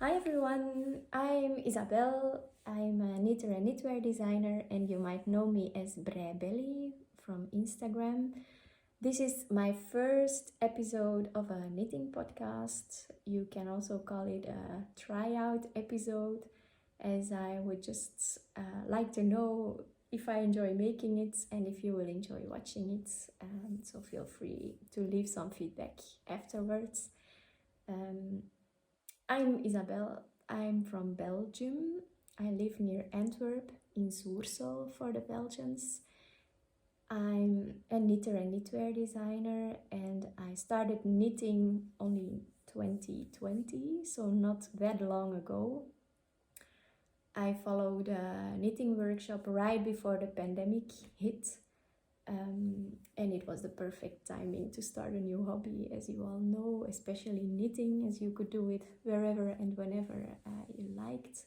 Hi everyone, I'm Isabel. I'm a knitter and knitwear designer, and you might know me as Breibellie from Instagram. This is my first episode of a knitting podcast. You can also call it a tryout episode, as I would just like to know if I enjoy making it and if you will enjoy watching it. So feel free to leave some feedback afterwards. I'm Isabel. I'm from Belgium. I live near Antwerp in Soersel for the Belgians. I'm a knitter and knitwear designer, and I started knitting only in 2020, so not that long ago. I followed a knitting workshop right before the pandemic hit, and it was the perfect timing to start a new hobby, as you all know, especially knitting, as you could do it wherever and whenever you liked.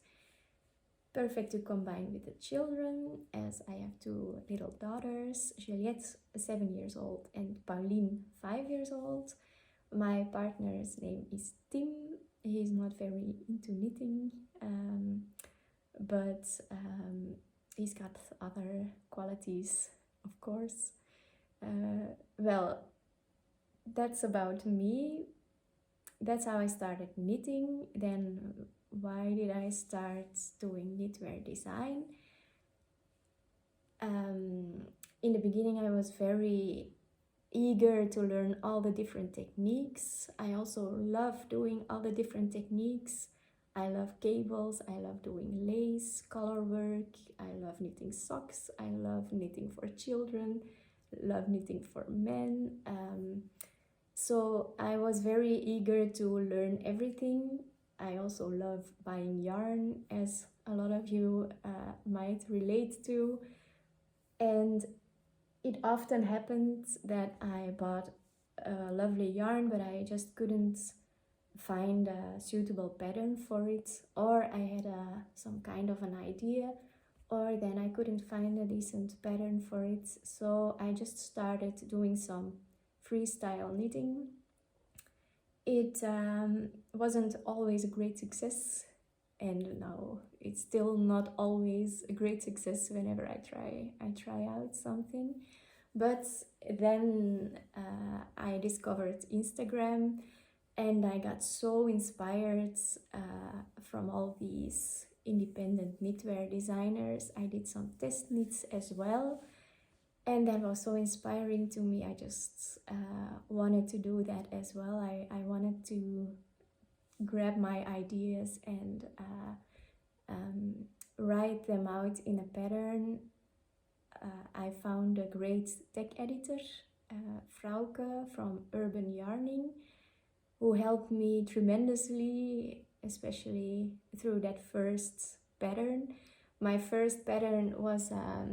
Perfect to combine with the children, as I have two little daughters, Juliette, 7 years old, and Pauline, 5 years old. My partner's name is Tim. He's not very into knitting, but he's got other qualities, of course. Well, that's about me. That's how I started knitting. Then why did I start doing knitwear design? In the beginning, I was very eager to learn all the different techniques. I also love doing all the different techniques. I love cables, I love doing lace, color work, I love knitting socks, I love knitting for children, love knitting for men. So I was very eager to learn everything. I also love buying yarn, as a lot of you might relate to. And it often happened that I bought a lovely yarn, but I just couldn't find a suitable pattern for it, or I had some kind of an idea, or then I couldn't find a decent pattern for it. So I just started doing some freestyle knitting. It wasn't always a great success, and now it's still not always a great success whenever I try out something. But then I discovered Instagram, and I got so inspired from all these independent knitwear designers. I did some test knits as well, and that was so inspiring to me. I just wanted to do that as well. I wanted to grab my ideas and write them out in a pattern. I found a great tech editor, Frauke from Urban Yarning, who helped me tremendously, especially through that first pattern. My first pattern was a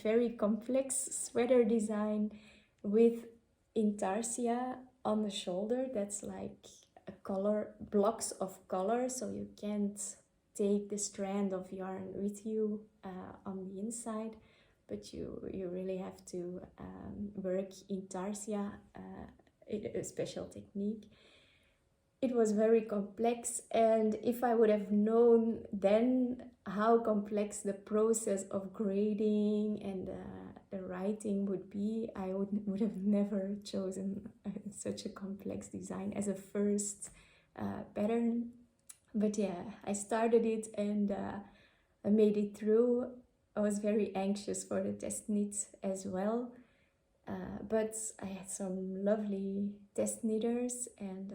very complex sweater design with intarsia on the shoulder. That's like a color, blocks of color, so you can't take the strand of yarn with you on the inside, but you really have to work intarsia, a special technique. It was very complex, and if I would have known then how complex the process of grading and the writing would be, I would have never chosen such a complex design as a first pattern. But yeah, I started it, and I made it through. I was very anxious for the test knit as well. But I had some lovely test knitters, and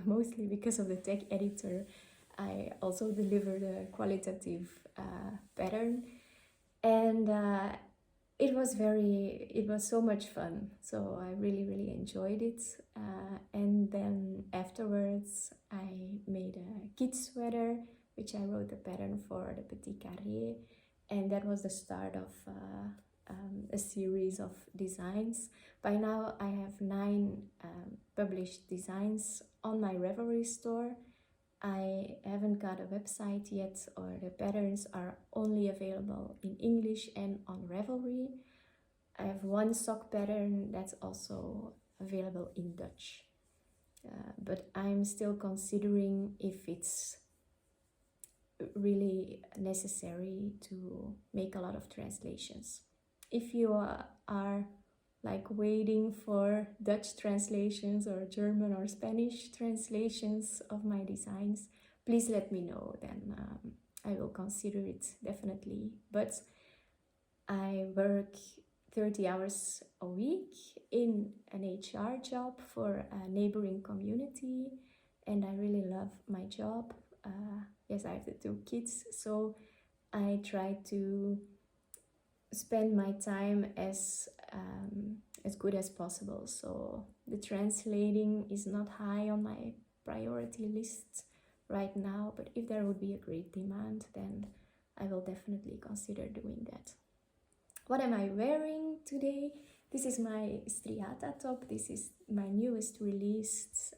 mostly because of the tech editor, I also delivered a qualitative pattern, and it was so much fun. So I really enjoyed it. And then afterwards, I made a kid sweater, which I wrote the pattern for the Petit Carré, and that was the start of a series of designs. By now I have 9 published designs on my Ravelry store. I haven't got a website yet, or the patterns are only available in English and on Ravelry. I have one sock pattern that's also available in Dutch. but I'm still considering if it's really necessary to make a lot of translations. If you are like waiting for Dutch translations or German or Spanish translations of my designs, please let me know, then I will consider it definitely. But I work 30 hours a week in an HR job for a neighboring community, and I really love my job. Yes, I have the 2 kids, so I try to spend my time as good as possible. So the translating is not high on my priority list right now, but if there would be a great demand, then I will definitely consider doing that. What am I wearing today? This is my Striata top. This is my newest released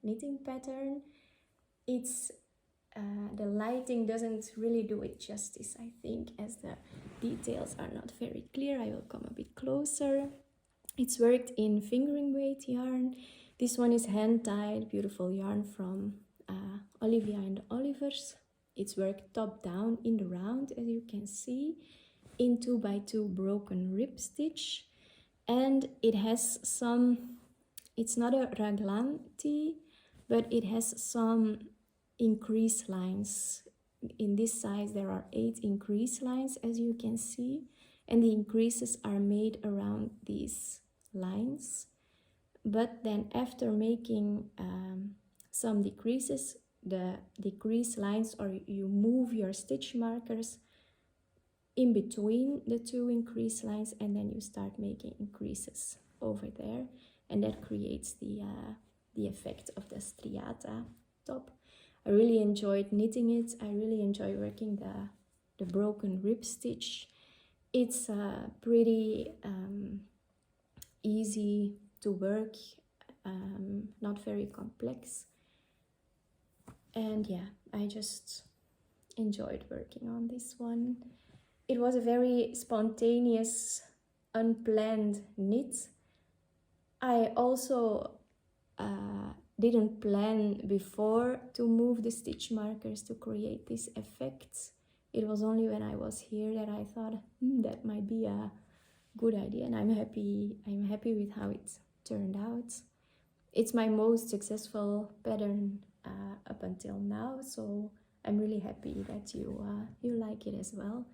knitting pattern. It's the lighting doesn't really do it justice, I think, as the details are not very clear. I will come a bit closer. It's worked in fingering weight yarn. This one is hand-dyed, beautiful yarn from Olivia and Oliver's. It's worked top down in the round, as you can see, in 2x2 broken rib stitch. And it has some, it's not a raglan tee, but it has some increase lines. In this size there are 8 increase lines, as you can see, and the increases are made around these lines. But then after making some decreases, the decrease lines, or you move your stitch markers in between the 2 increase lines, and then you start making increases over there, and that creates the effect of the striata top. I really enjoyed knitting it. I really enjoy working the broken rib stitch. It's pretty easy to work, not very complex. And yeah, I just enjoyed working on this one. It was a very spontaneous, unplanned knit. I also didn't plan before to move the stitch markers to create this effect. It was only when I was here that I thought that might be a good idea, and I'm happy with how it turned out. It's my most successful pattern up until now, so I'm really happy that you like it as well.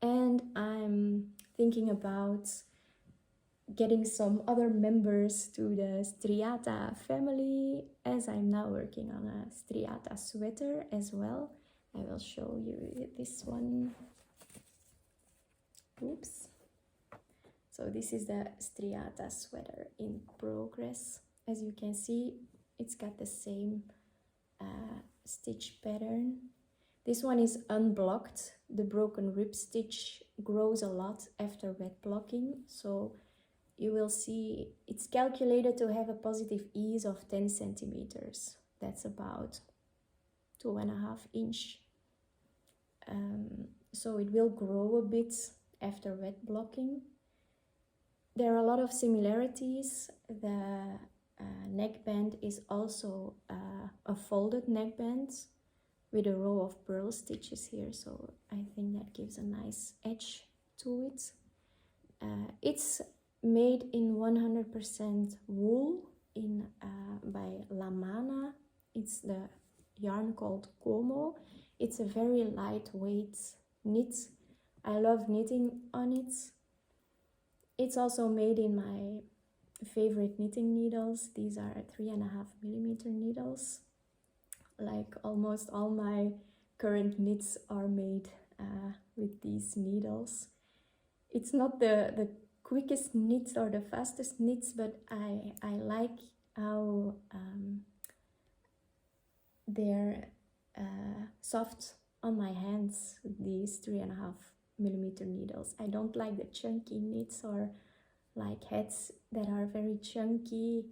And I'm thinking about getting some other members to the Striata family, as I'm now working on a Striata sweater as well. I will show you this one. Oops. So this is the Striata sweater in progress. As you can see, it's got the same stitch pattern. This one is unblocked. The broken rib stitch grows a lot after wet blocking, so you will see it's calculated to have a positive ease of 10 centimeters. That's about 2.5 inch. So it will grow a bit after wet blocking. There are a lot of similarities. The neckband is also a folded neckband with a row of purl stitches here, so I think that gives a nice edge to it. It's made in 100% wool by Lamana. It's the yarn called Como. It's a very lightweight knit. I love knitting on it. It's also made in my favorite knitting needles. These are 3.5mm needles. Like almost all my current knits are made with these needles. It's not the quickest knits or the fastest knits, but I like how they're soft on my hands with these 3.5mm needles. I don't like the chunky knits or like hats that are very chunky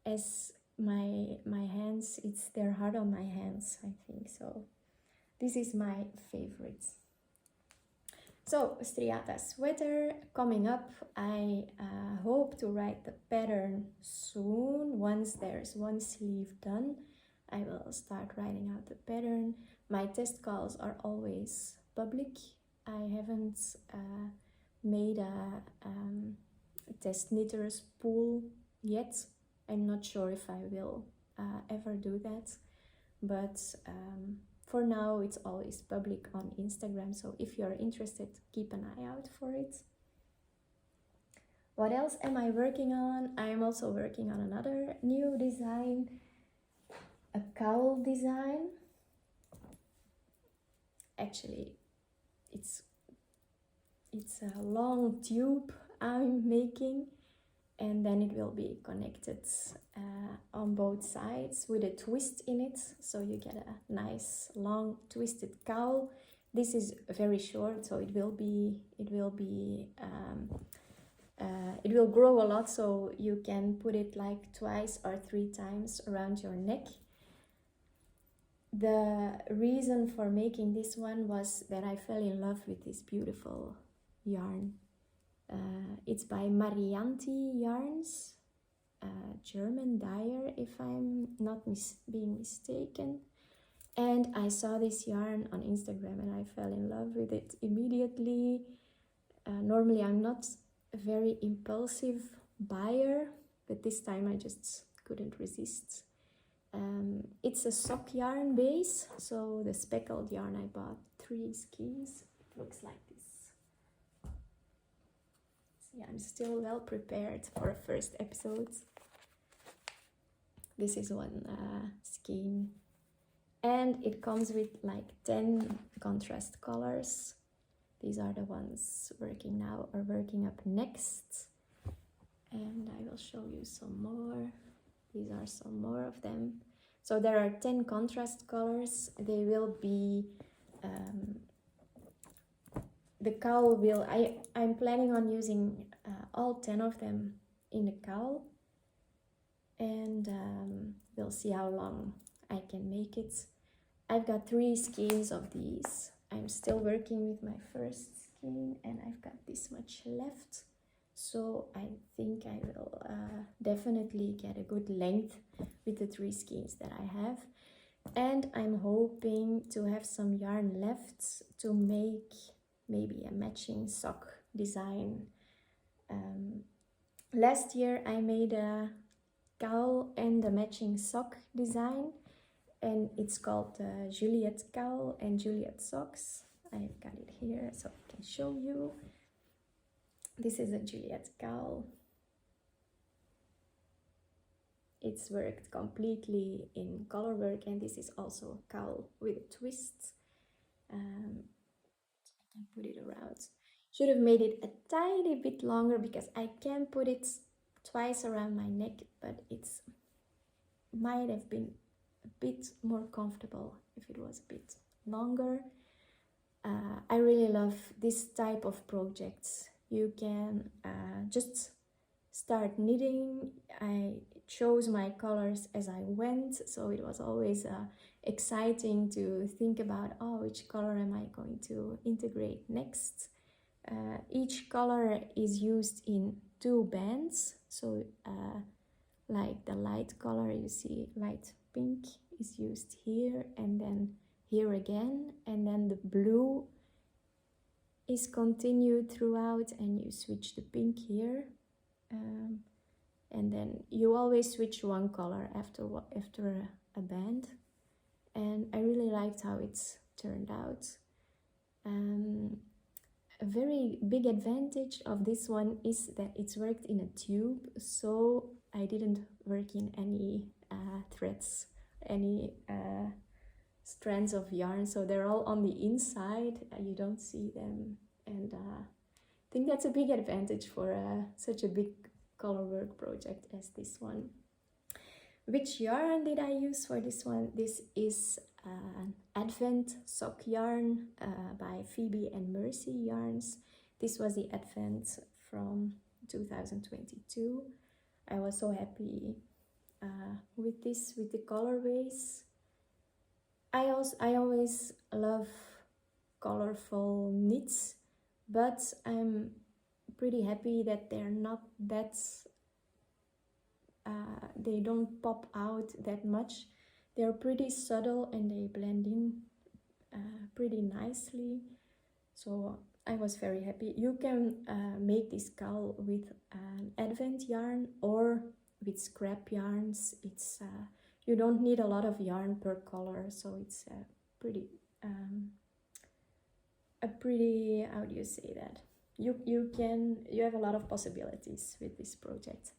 as my hands. They're hard on my hands, I think. So this is my favorite. So, Striata Sweater coming up. I hope to write the pattern soon. Once there's one sleeve done, I will start writing out the pattern. My test calls are always public. I haven't made a test knitters pool yet. I'm not sure if I will ever do that, but for now it's always public on Instagram, so if you're interested, keep an eye out for it. What else am I working on? I am also working on another new design, a cowl design. Actually, it's a long tube I'm making, and then it will be connected on both sides with a twist in it, so you get a nice long twisted cowl. This is very short, so it will grow a lot, so you can put it like 2 or 3 times around your neck. The reason for making this one was that I fell in love with this beautiful yarn. It's by Marianthi yarns, German dyer if I'm not being mistaken. And I saw this yarn on Instagram and I fell in love with it immediately. Normally I'm not a very impulsive buyer, but this time I just couldn't resist. It's a sock yarn base, so the speckled yarn, I bought 3 skeins. It looks like this. So yeah, I'm still well prepared for a first episode. This is one skein, and it comes with like 10 contrast colors. These are the ones working now or working up next, and I will show you some more. These are some more of them. So there are 10 contrast colors. They will be, the cowl will, I'm planning on using all 10 of them in the cowl. And we'll see how long I can make it. I've got 3 skeins of these. I'm still working with my first skein and I've got this much left. So I think I will definitely get a good length with the 3 skeins that I have. And I'm hoping to have some yarn left to make maybe a matching sock design. Last year I made a cowl and a matching sock design, and it's called Juliette Cowl and Juliette Socks. I've got it here so I can show you. This is a Juliette Cowl. It's worked completely in color work, and this is also a cowl with a twist. I can put it around. Should have made it a tiny bit longer because I can put it twice around my neck, but it's might have been a bit more comfortable if it was a bit longer. I really love this type of projects. You can just start knitting. I chose my colors as I went, so it was always exciting to think about, oh, which color am I going to integrate next. Each color is used in 2 bands, so like the light color, you see light pink is used here and then here again, and then the blue is continued throughout and you switch the pink here, and then you always switch one color after a band, and I really liked how it's turned out. A very big advantage of this one is that it's worked in a tube, so I didn't work in any threads, any strands of yarn, so they're all on the inside, you don't see them, and I think that's a big advantage for such a big color work project as this one. Which yarn did I use for this one? This is an Advent sock yarn by Phoebe and Mercy yarns. This was the Advent from 2022. I was so happy with this, with the colorways. I always love colorful knits, but I'm pretty happy that they're not that, they don't pop out that much. They're pretty subtle and they blend in pretty nicely. So I was very happy. You can make this cowl with an advent yarn or with scrap yarns. It's you don't need a lot of yarn per color, so it's pretty a pretty, how do you say that? You have a lot of possibilities with this project.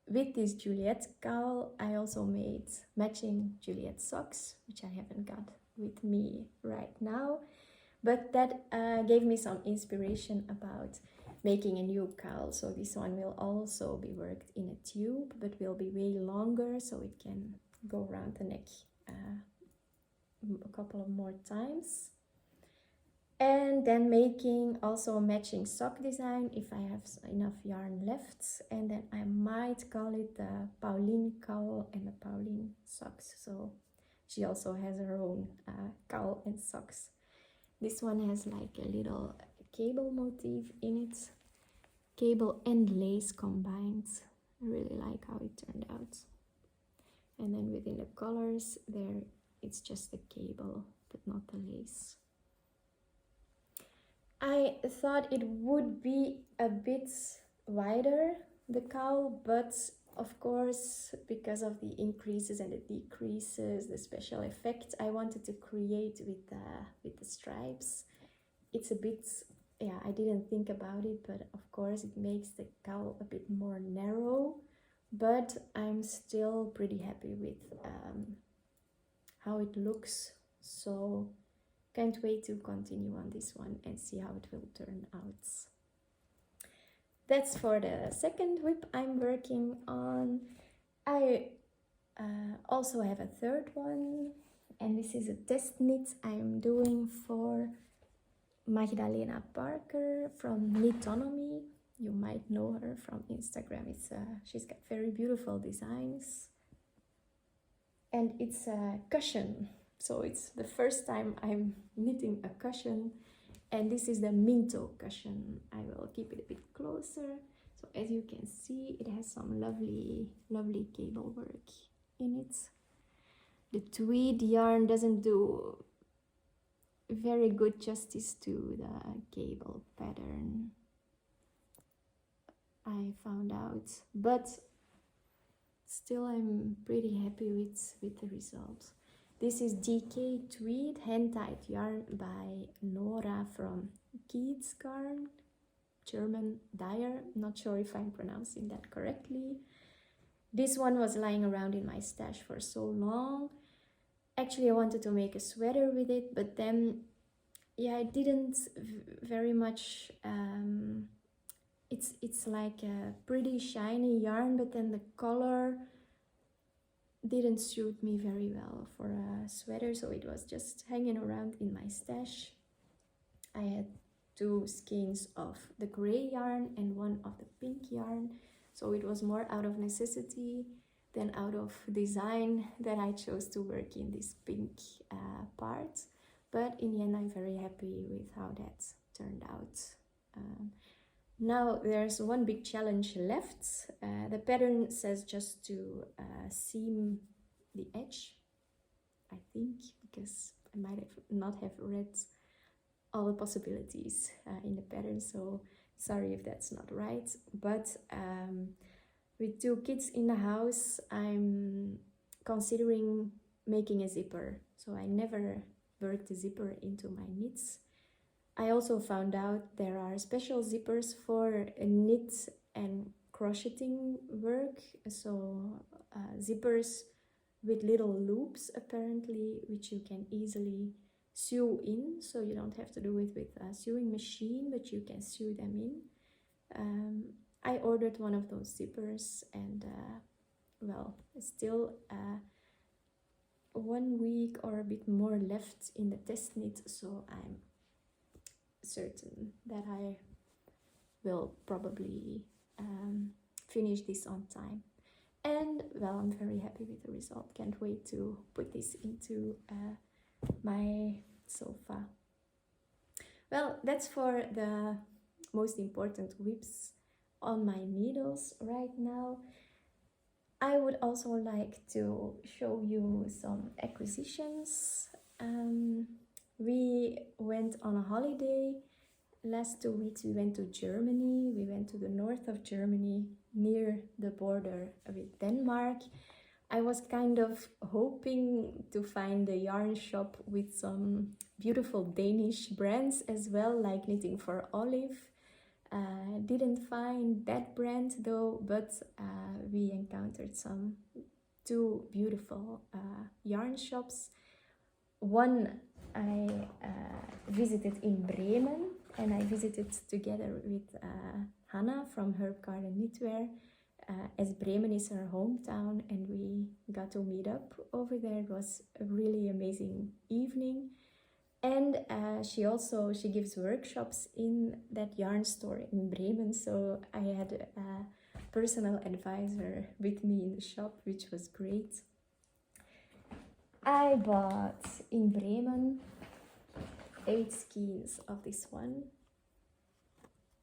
With this Juliette Cowl, I also made matching Juliette socks, which I haven't got with me right now. But that gave me some inspiration about making a new cowl. So this one will also be worked in a tube, but will be way longer, so it can go around the neck a couple of more times. And then making also a matching sock design if I have enough yarn left. And then I might call it the Pauline Cowl and the Pauline socks. So she also has her own cowl and socks. This one has like a little cable motif in it. Cable and lace combined. I really like how it turned out. And then within the colors there, it's just the cable, but not the lace. I thought it would be a bit wider, the cowl, but of course, because of the increases and the decreases, the special effect I wanted to create with the stripes, it's a bit, yeah, I didn't think about it, but of course it makes the cowl a bit more narrow, but I'm still pretty happy with how it looks, so can't wait to continue on this one and see how it will turn out. That's for the second whip I'm working on. I also have a third one, and this is a test knit I'm doing for Magdalena Parker from Knitonomy. You might know her from Instagram. She's got very beautiful designs. And it's a cushion. So it's the first time I'm knitting a cushion, and this is the Minto cushion. I will keep it a bit closer. So as you can see, it has some lovely cable work in it. The tweed yarn doesn't do very good justice to the cable pattern, I found out, but still I'm pretty happy with the result. This is DK Tweed hand-dyed yarn by Nora from Keats Garn, German dyer. Not sure if I'm pronouncing that correctly. This one was lying around in my stash for so long. Actually, I wanted to make a sweater with it, but then, yeah, I didn't very much. It's like a pretty shiny yarn, but then the color didn't suit me very well for a sweater, so it was just hanging around in my stash. I had 2 skeins of the gray yarn and 1 of the pink yarn, so it was more out of necessity than out of design that I chose to work in this pink part. But in the end, I'm very happy with how that turned out. Now there's one big challenge left. The pattern says just to seam the edge, I think, because I might have not have read all the possibilities in the pattern, so sorry if that's not right. But with 2 kids in the house, I'm considering making a zipper. So I never worked a zipper into my knits. I also found out there are special zippers for knit and crocheting work. So zippers with little loops apparently, which you can easily sew in. So you don't have to do it with a sewing machine, but you can sew them in. I ordered one of those zippers, and well, still 1 week or a bit more left in the test knit, so I'm certain that I will probably finish this on time. And well, I'm very happy with the result. Can't wait to put this into my sofa. Well, that's for the most important whips on my needles right now. I would also like to show you some acquisitions. We went on a holiday. Last 2 weeks we went to Germany. We went to the north of Germany near the border with Denmark. I was kind of hoping to find a yarn shop with some beautiful Danish brands as well, like Knitting for Olive. Didn't find that brand though, but we encountered two beautiful yarn shops. One I visited in Bremen, and I visited together with Hannah from Herb Garden Knitwear, as Bremen is her hometown, and we got to meet up over there. It was a really amazing evening. And she gives workshops in that yarn store in Bremen, so I had a personal advisor with me in the shop, which was great. I bought in Bremen 8 skeins of this one.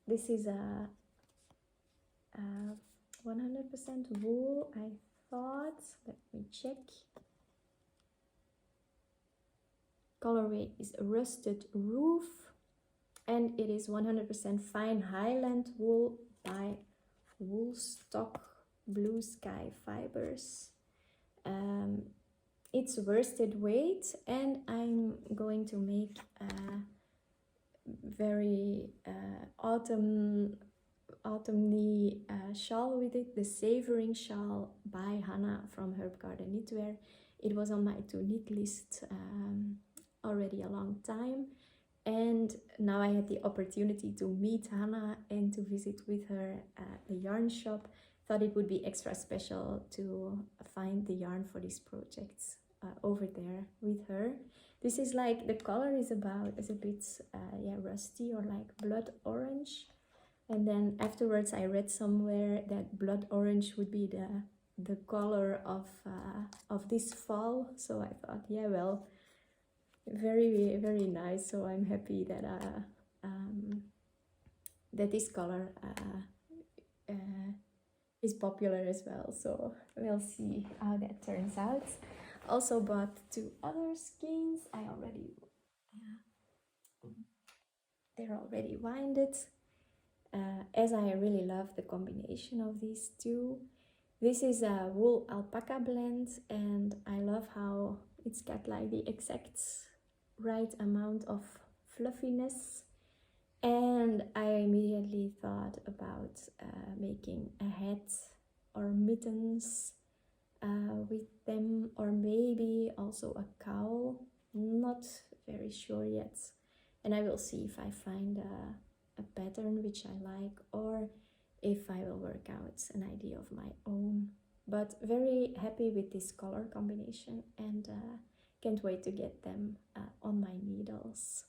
This is a 100% wool, I thought. Let me check. Colorway is Rusted Roof, and it is 100% fine Highland wool by Woolstock Blue Sky Fibers. It's worsted weight, and I'm going to make a very autumny shawl with it, the Savoring Shawl by Hannah from Herb Garden Knitwear. It was on my to knit list already a long time, and now I had the opportunity to meet Hannah and to visit with her at the yarn shop. Thought it would be extra special to find the yarn for these projects over there with her. This is like, the color is a bit rusty or like blood orange, and then afterwards I read somewhere that blood orange would be the color of this fall, so I thought, yeah, well, very, very nice. So I'm happy that that this color is popular as well, so we'll see how that turns out. Also bought 2 other skeins. They're already winded, as I really love the combination of these two. This is a wool alpaca blend, and I love how it's got like the exact right amount of fluffiness. And I immediately thought about making a hat or mittens with them, or maybe also a cowl. Not very sure yet, and I will see if I find a pattern which I like, or if I will work out an idea of my own. But very happy with this color combination, and can't wait to get them on my needles.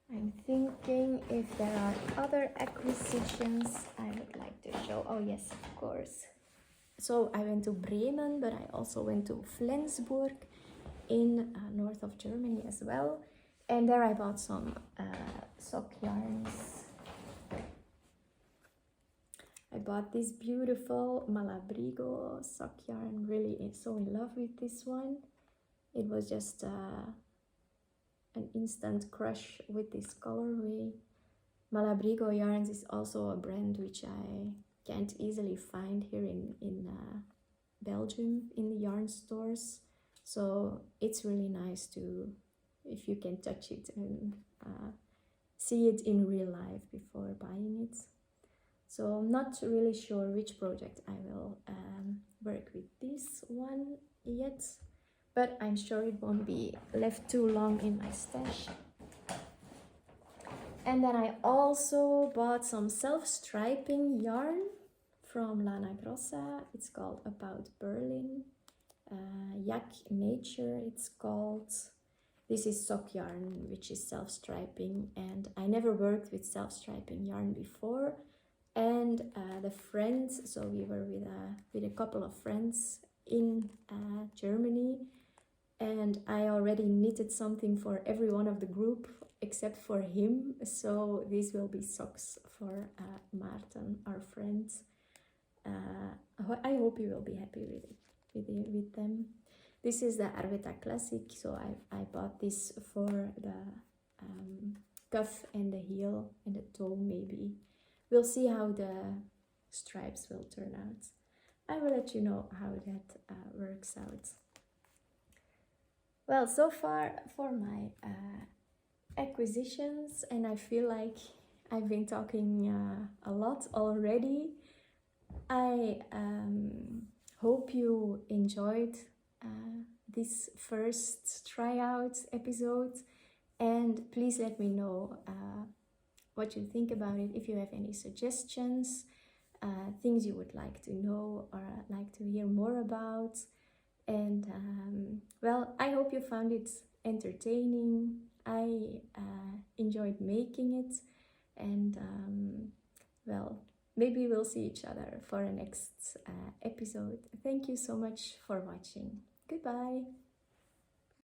I'm thinking if there are other acquisitions I would like to show. Oh yes, of course. So I went to Bremen, but I also went to Flensburg in north of Germany as well. And there I bought some sock yarns. I bought this beautiful Malabrigo sock yarn, really so in love with this one. It was just an instant crush with this colorway. Malabrigo yarns is also a brand which I can't easily find here in Belgium in the yarn stores. So it's really nice to, if you can touch it and see it in real life before buying it. So I'm not really sure which project I will work with this one yet, but I'm sure it won't be left too long in my stash. And then I also bought some self-striping yarn from Lana Grossa. It's called About Berlin. Yak Nature it's called. This is sock yarn, which is self-striping, and I never worked with self-striping yarn before. And the friends, so we were with a couple of friends in Germany, and I already knitted something for everyone of the group except for him, so these will be socks for Maarten, our friend. I hope you will be happy with it, with them. This is the Arveta Classic, so I bought this for the cuff and the heel and the toe maybe. We'll see how the stripes will turn out. I will let you know how that works out. Well, so far for my acquisitions, and I feel like I've been talking a lot already. I hope you enjoyed this first tryout episode, and please let me know what you think about it. If you have any suggestions, things you would like to know or like to hear more about. And well, I hope you found it entertaining. I enjoyed making it, and well, maybe we'll see each other for a next episode. Thank you so much for watching. Goodbye.